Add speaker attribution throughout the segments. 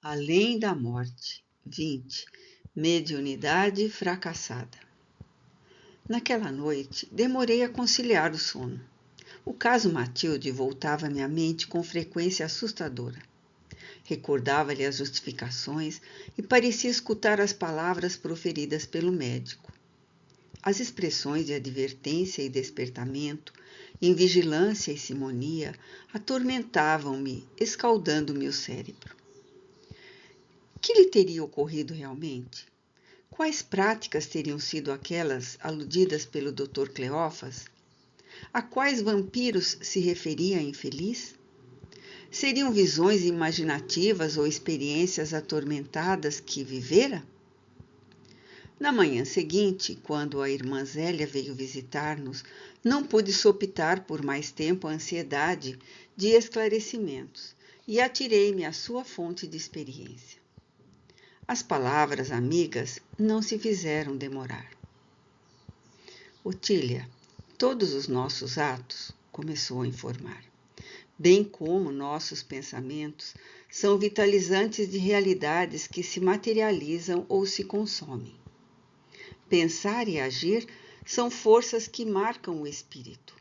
Speaker 1: Além da morte. 20. Mediunidade fracassada. Naquela noite, demorei a conciliar o sono. O caso Matilde voltava à minha mente com frequência assustadora. Recordava-lhe as justificações e parecia escutar as palavras proferidas pelo médico. As expressões de advertência e despertamento, invigilância e simonia atormentavam-me, escaldando-me o cérebro. O que lhe teria ocorrido realmente? Quais práticas teriam sido aquelas aludidas pelo Dr. Cleófas? A quais vampiros se referia a infeliz? Seriam visões imaginativas ou experiências atormentadas que vivera? Na manhã seguinte, quando a irmã Zélia veio visitar-nos, não pude sopitar por mais tempo a ansiedade de esclarecimentos e atirei-me à sua fonte de experiência. As palavras amigas não se fizeram demorar. Otília, todos os nossos atos, começou a informar, bem como nossos pensamentos, são vitalizantes de realidades que se materializam ou se consomem. Pensar e agir são forças que marcam o espírito.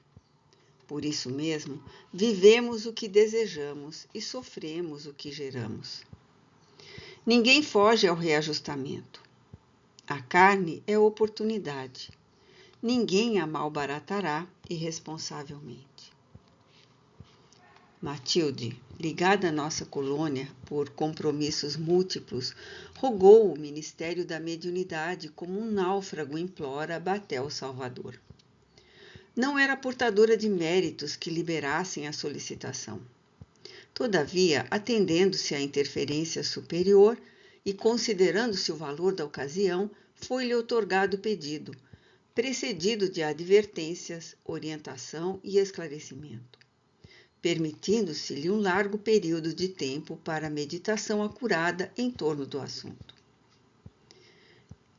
Speaker 1: Por isso mesmo, vivemos o que desejamos e sofremos o que geramos. Ninguém foge ao reajustamento. A carne é oportunidade. Ninguém a malbaratará irresponsavelmente. Matilde, ligada à nossa colônia por compromissos múltiplos, rogou o Ministério da Mediunidade como um náufrago implora Batel Salvador. Não era portadora de méritos que liberassem a solicitação. Todavia, atendendo-se à interferência superior e considerando-se o valor da ocasião, foi-lhe outorgado o pedido, precedido de advertências, orientação e esclarecimento, permitindo-se-lhe um largo período de tempo para meditação acurada em torno do assunto.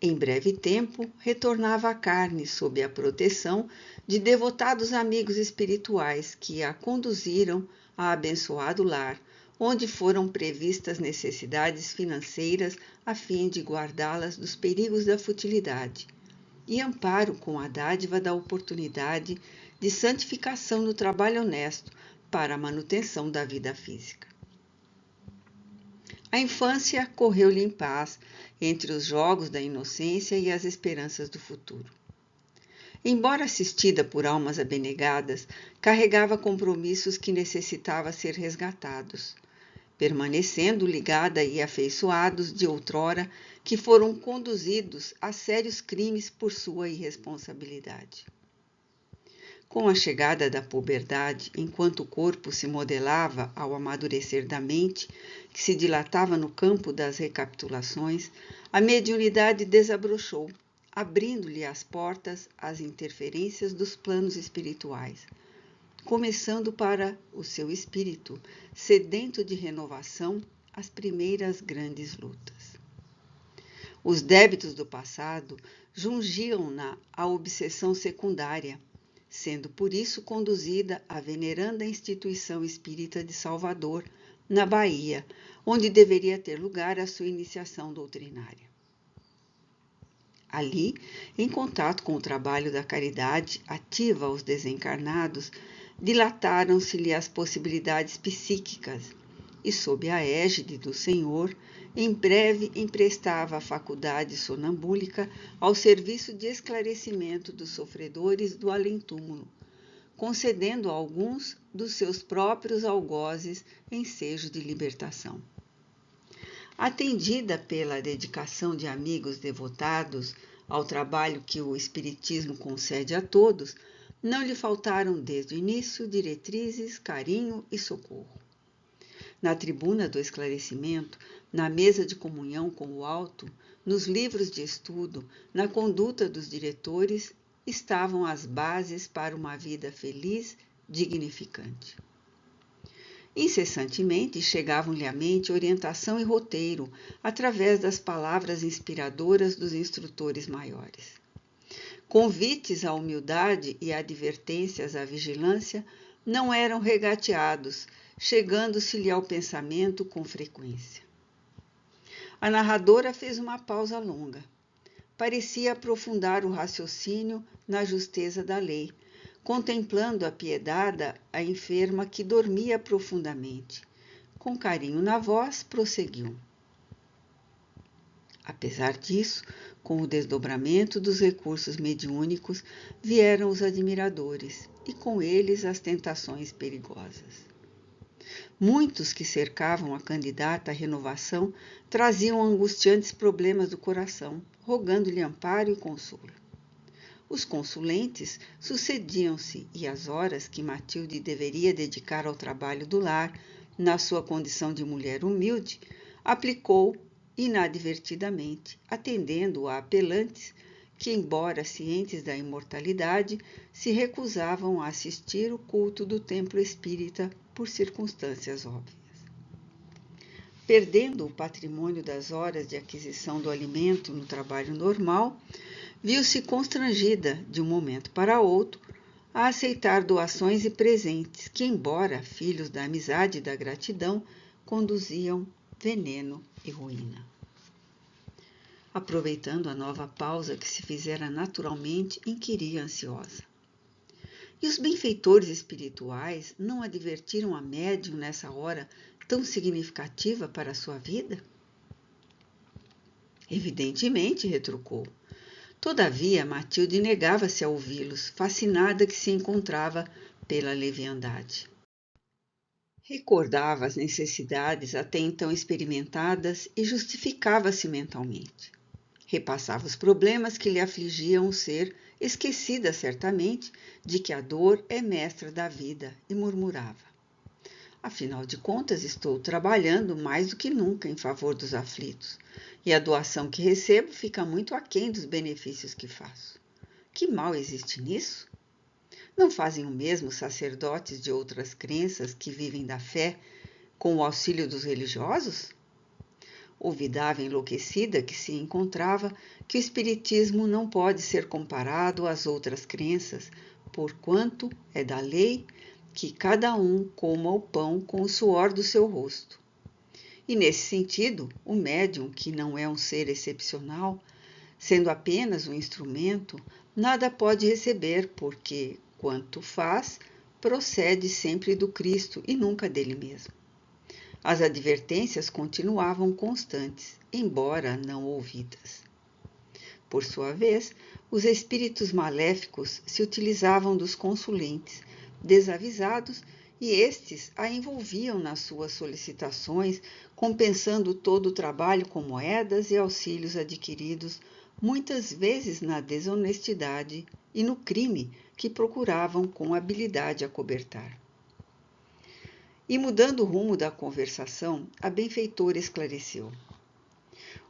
Speaker 1: Em breve tempo, retornava à carne sob a proteção de devotados amigos espirituais que a conduziram a abençoado lar, onde foram previstas necessidades financeiras a fim de guardá-las dos perigos da futilidade, e amparo com a dádiva da oportunidade de santificação no trabalho honesto para a manutenção da vida física. A infância correu-lhe em paz entre os jogos da inocência e as esperanças do futuro. Embora assistida por almas abnegadas, carregava compromissos que necessitava ser resgatados, permanecendo ligada e afeiçoados de outrora que foram conduzidos a sérios crimes por sua irresponsabilidade. Com a chegada da puberdade, enquanto o corpo se modelava ao amadurecer da mente, que se dilatava no campo das recapitulações, a mediunidade desabrochou, abrindo-lhe as portas às interferências dos planos espirituais, começando para o seu espírito, sedento de renovação, as primeiras grandes lutas. Os débitos do passado jungiam-na à obsessão secundária, sendo por isso conduzida à veneranda instituição espírita de Salvador, na Bahia, onde deveria ter lugar a sua iniciação doutrinária. Ali, em contato com o trabalho da caridade ativa aos desencarnados, dilataram-se-lhe as possibilidades psíquicas e, sob a égide do Senhor, em breve emprestava a faculdade sonambúlica ao serviço de esclarecimento dos sofredores do além-túmulo, concedendo a alguns dos seus próprios algozes ensejo de libertação. Atendida pela dedicação de amigos devotados ao trabalho que o Espiritismo concede a todos, não lhe faltaram desde o início diretrizes, carinho e socorro. Na tribuna do esclarecimento, na mesa de comunhão com o alto, nos livros de estudo, na conduta dos diretores, estavam as bases para uma vida feliz, dignificante. Incessantemente chegavam-lhe à mente orientação e roteiro, através das palavras inspiradoras dos instrutores maiores. Convites à humildade e advertências à vigilância não eram regateados, chegando-se-lhe ao pensamento com frequência. A narradora fez uma pausa longa. Parecia aprofundar o raciocínio na justeza da lei, contemplando apiedada a enferma que dormia profundamente. Com carinho na voz, prosseguiu. Apesar disso, com o desdobramento dos recursos mediúnicos, vieram os admiradores e com eles as tentações perigosas. Muitos que cercavam a candidata à renovação traziam angustiantes problemas do coração, rogando-lhe amparo e consolo. Os consulentes sucediam-se e as horas que Matilde deveria dedicar ao trabalho do lar, na sua condição de mulher humilde, aplicou inadvertidamente, atendendo a apelantes que, embora cientes da imortalidade, se recusavam a assistir o culto do templo espírita por circunstâncias óbvias. Perdendo o patrimônio das horas de aquisição do alimento no trabalho normal, viu-se constrangida, de um momento para outro, a aceitar doações e presentes que, embora filhos da amizade e da gratidão, conduziam veneno e ruína. Aproveitando a nova pausa que se fizera naturalmente, inquiria ansiosa. E os benfeitores espirituais não advertiram a médium nessa hora tão significativa para a sua vida? Evidentemente, retrucou. Todavia, Matilde negava-se a ouvi-los, fascinada que se encontrava pela leviandade. Recordava as necessidades até então experimentadas e justificava-se mentalmente. Repassava os problemas que lhe afligiam o ser, esquecida certamente de que a dor é mestra da vida, e murmurava. Afinal de contas, estou trabalhando mais do que nunca em favor dos aflitos, e a doação que recebo fica muito aquém dos benefícios que faço. Que mal existe nisso? Não fazem o mesmo sacerdotes de outras crenças que vivem da fé com o auxílio dos religiosos? Olvidava enlouquecida que se encontrava que o espiritismo não pode ser comparado às outras crenças, porquanto é da lei que cada um coma o pão com o suor do seu rosto. E nesse sentido, o médium, que não é um ser excepcional, sendo apenas um instrumento, nada pode receber, porque quanto faz, procede sempre do Cristo e nunca dele mesmo. As advertências continuavam constantes, embora não ouvidas. Por sua vez, os espíritos maléficos se utilizavam dos consulentes, desavisados, e estes a envolviam nas suas solicitações, compensando todo o trabalho com moedas e auxílios adquiridos, muitas vezes na desonestidade e no crime que procuravam com habilidade acobertar. E mudando o rumo da conversação, a benfeitora esclareceu.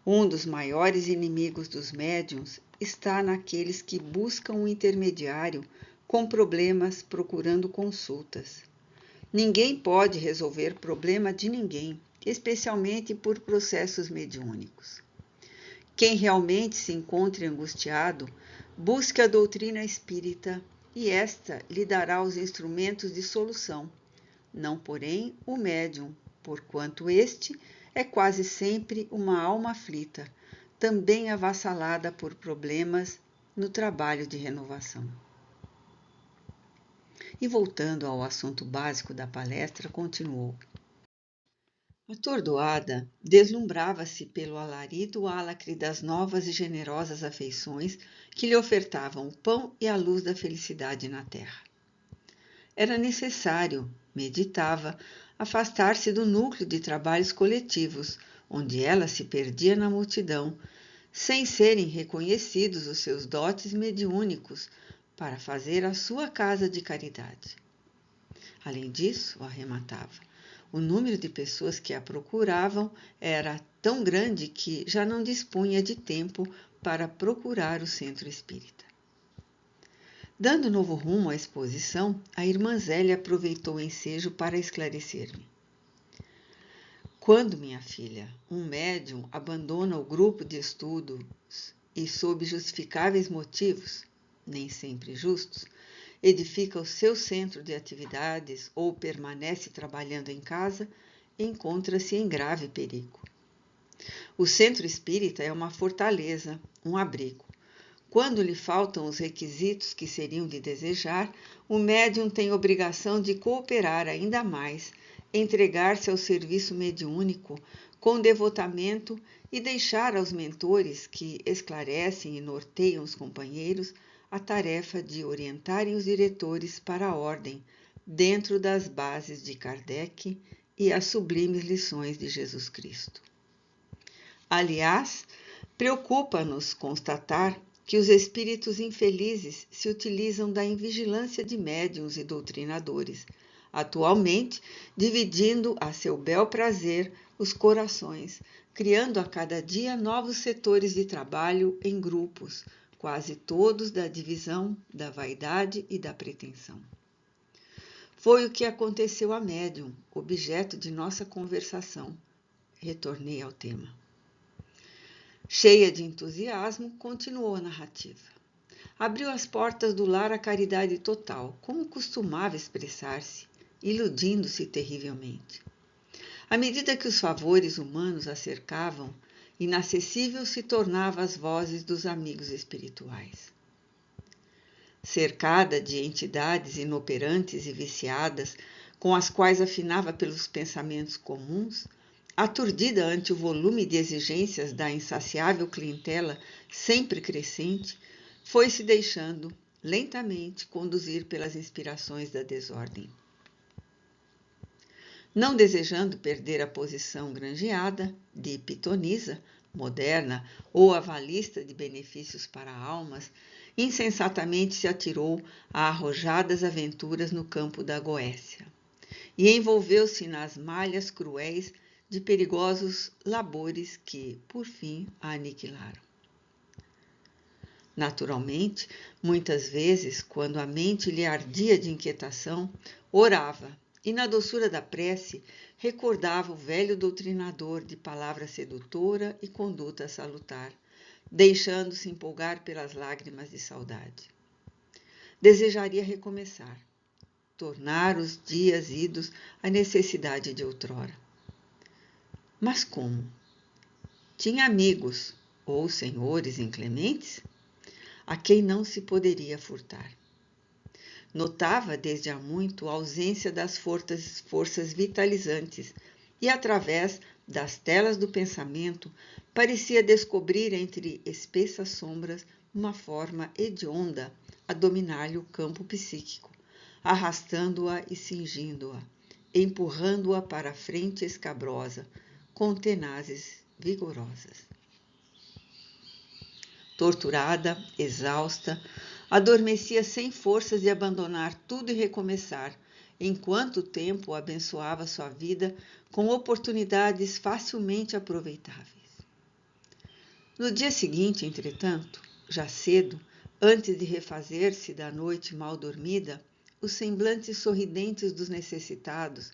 Speaker 1: Um dos maiores inimigos dos médiuns está naqueles que buscam um intermediário com problemas procurando consultas. Ninguém pode resolver problema de ninguém, especialmente por processos mediúnicos. Quem realmente se encontre angustiado, busque a doutrina espírita e esta lhe dará os instrumentos de solução. Não, porém, o médium, porquanto este é quase sempre uma alma aflita, também avassalada por problemas no trabalho de renovação. E voltando ao assunto básico da palestra, continuou. Atordoada, deslumbrava-se pelo alarido álacre das novas e generosas afeições que lhe ofertavam o pão e a luz da felicidade na terra. Era necessário, meditava, afastar-se do núcleo de trabalhos coletivos, onde ela se perdia na multidão, sem serem reconhecidos os seus dotes mediúnicos, para fazer a sua casa de caridade. Além disso, arrematava, o número de pessoas que a procuravam era tão grande que já não dispunha de tempo para procurar o centro espírita. Dando novo rumo à exposição, a irmã Zélia aproveitou o ensejo para esclarecer-me. Quando, minha filha, um médium abandona o grupo de estudos e, sob justificáveis motivos, nem sempre justos, edifica o seu centro de atividades ou permanece trabalhando em casa, encontra-se em grave perigo. O centro espírita é uma fortaleza, um abrigo. Quando lhe faltam os requisitos que seriam de desejar, o médium tem obrigação de cooperar ainda mais, entregar-se ao serviço mediúnico com devotamento e deixar aos mentores que esclarecem e norteiam os companheiros a tarefa de orientarem os diretores para a ordem, dentro das bases de Kardec e as sublimes lições de Jesus Cristo. Aliás, preocupa-nos constatar que os espíritos infelizes se utilizam da invigilância de médiuns e doutrinadores, atualmente dividindo a seu bel prazer os corações, criando a cada dia novos setores de trabalho em grupos, quase todos da divisão, da vaidade e da pretensão. Foi o que aconteceu a médium, objeto de nossa conversação. Retornei ao tema. Cheia de entusiasmo, continuou a narrativa. Abriu as portas do lar à caridade total, como costumava expressar-se, iludindo-se terrivelmente. À medida que os favores humanos a cercavam, inacessível se tornava às vozes dos amigos espirituais. Cercada de entidades inoperantes e viciadas, com as quais afinava pelos pensamentos comuns, aturdida ante o volume de exigências da insaciável clientela sempre crescente, foi-se deixando, lentamente, conduzir pelas inspirações da desordem. Não desejando perder a posição granjeada de pitonisa, moderna ou avalista de benefícios para almas, insensatamente se atirou a arrojadas aventuras no campo da Goécia e envolveu-se nas malhas cruéis de perigosos labores que, por fim, a aniquilaram. Naturalmente, muitas vezes, quando a mente lhe ardia de inquietação, orava e, na doçura da prece, recordava o velho doutrinador de palavra sedutora e conduta salutar, deixando-se empolgar pelas lágrimas de saudade. Desejaria recomeçar, tornar os dias idos à necessidade de outrora. Mas como? Tinha amigos ou senhores inclementes a quem não se poderia furtar. Notava desde há muito a ausência das forças vitalizantes e, através das telas do pensamento, parecia descobrir entre espessas sombras uma forma hedionda a dominar-lhe o campo psíquico, arrastando-a e cingindo-a, empurrando-a para a frente escabrosa, com tenazes vigorosas. Torturada, exausta, adormecia sem forças de abandonar tudo e recomeçar, enquanto o tempo abençoava sua vida com oportunidades facilmente aproveitáveis. No dia seguinte, entretanto, já cedo, antes de refazer-se da noite mal dormida, os semblantes sorridentes dos necessitados,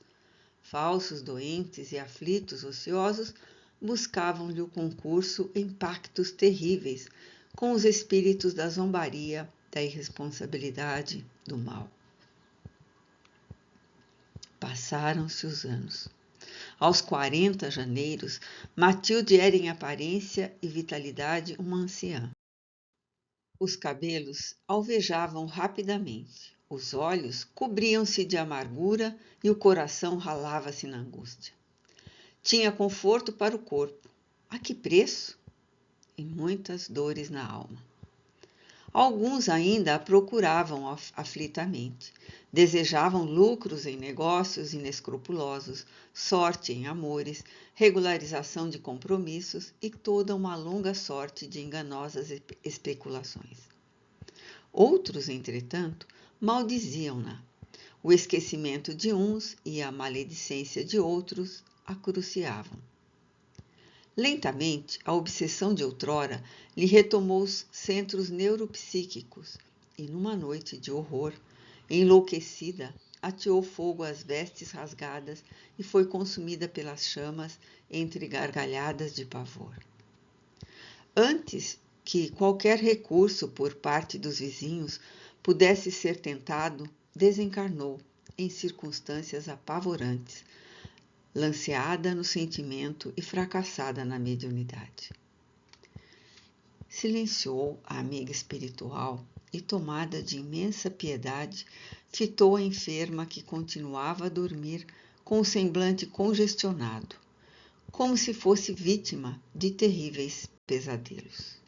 Speaker 1: falsos doentes e aflitos ociosos, buscavam-lhe o concurso em pactos terríveis com os espíritos da zombaria, da irresponsabilidade, do mal. Passaram-se os anos. Aos 40 janeiros, Matilde era em aparência e vitalidade uma anciã. Os cabelos alvejavam rapidamente, os olhos cobriam-se de amargura e o coração ralava-se na angústia. Tinha conforto para o corpo. A que preço? E muitas dores na alma. Alguns ainda a procuravam aflitamente. Desejavam lucros em negócios inescrupulosos, sorte em amores, regularização de compromissos e toda uma longa sorte de enganosas especulações. Outros, entretanto, maldiziam-na. O esquecimento de uns e a maledicência de outros a cruciavam. Lentamente, a obsessão de outrora lhe retomou os centros neuropsíquicos e, numa noite de horror, enlouquecida, ateou fogo às vestes rasgadas e foi consumida pelas chamas entre gargalhadas de pavor. Antes que qualquer recurso por parte dos vizinhos pudesse ser tentado, desencarnou em circunstâncias apavorantes, lanceada no sentimento e fracassada na mediunidade. Silenciou a amiga espiritual e, tomada de imensa piedade, fitou a enferma que continuava a dormir com o semblante congestionado, como se fosse vítima de terríveis pesadelos.